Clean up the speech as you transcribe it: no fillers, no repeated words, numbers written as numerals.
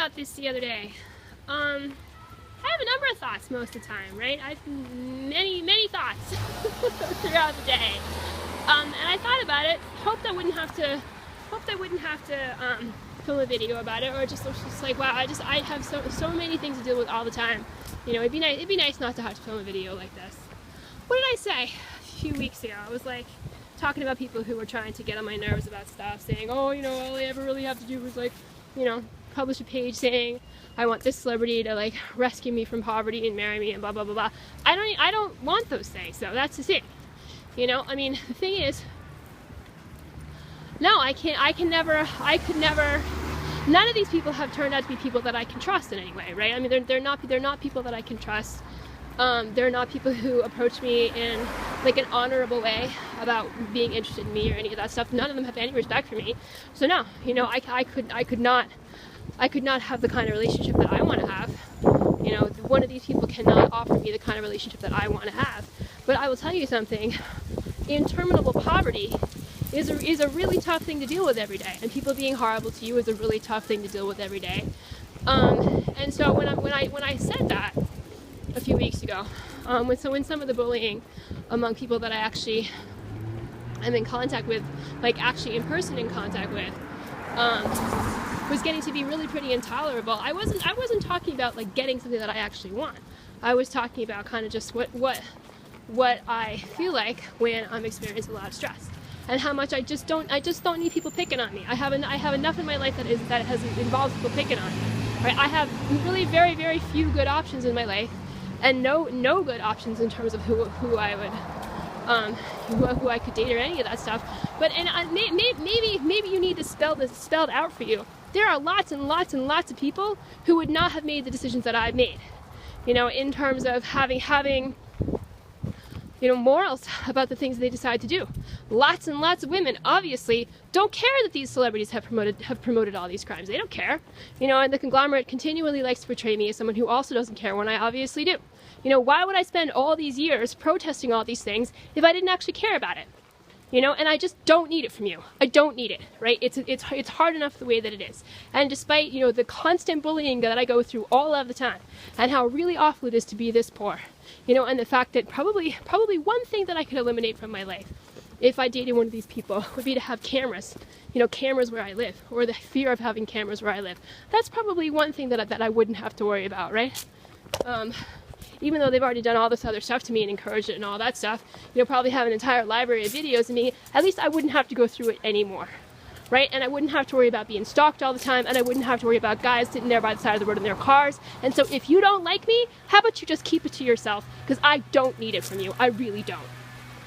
about this the other day. I have a number of thoughts most of the time, right? I have many thoughts throughout the day. And I thought about it, hoped I wouldn't have to film a video about it, or just like, wow, I have so many things to deal with all the time. You know, it'd be nice not to have to film a video like this. What did I say a few weeks ago? I was like talking about people who were trying to get on my nerves about stuff, saying, oh, you know, all I ever really have to do was, like, you know, publish a page saying I want this celebrity to, like, rescue me from poverty and marry me and blah blah blah blah. I don't want those things, so that's the thing. You know, I mean, the thing is, no, I could never, none of these people have turned out to be people that I can trust in any way, right? I mean, they're not people that I can trust. They're not people who approach me in, like, an honorable way about being interested in me or any of that stuff. None of them have any respect for me. So no, you know, I could not have the kind of relationship that I want to have. You know, one of these people cannot offer me the kind of relationship that I want to have. But I will tell you something, interminable poverty is a really tough thing to deal with every day, and people being horrible to you is a really tough thing to deal with every day. And so when I said that a few weeks ago, when some of the bullying among people that I actually am in contact with, like actually in person in contact with, was getting to be really pretty intolerable, I wasn't talking about, like, getting something that I actually want. I was talking about kind of just what I feel like when I'm experiencing a lot of stress, and how much I just don't need people picking on me. I have enough in my life that has involved people picking on me. Right? I have really very few good options in my life, and no good options in terms of who I would who I could date or any of that stuff. But maybe you need to spell this spelled out for you. There are lots and lots of people who would not have made the decisions that I've made. You know, in terms of having you know, morals about the things they decide to do. Lots and lots of women obviously don't care that these celebrities have promoted all these crimes. They don't care. You know, and the conglomerate continually likes to portray me as someone who also doesn't care when I obviously do. You know, why would I spend all these years protesting all these things if I didn't actually care about it? You know, and I just don't need it from you. I don't need it, right? It's hard enough the way that it is. And despite, you know, the constant bullying that I go through all of the time, and how really awful it is to be this poor, you know, and the fact that probably one thing that I could eliminate from my life if I dated one of these people would be to have cameras, you know, cameras where I live, or the fear of having cameras where I live. That's probably one thing that I wouldn't have to worry about, right? Even though they've already done all this other stuff to me and encouraged it and all that stuff, you know, probably have an entire library of videos of me, at least I wouldn't have to go through it anymore, right? And I wouldn't have to worry about being stalked all the time, and I wouldn't have to worry about guys sitting there by the side of the road in their cars. And so if you don't like me, how about you just keep it to yourself, because I don't need it from you. I really don't.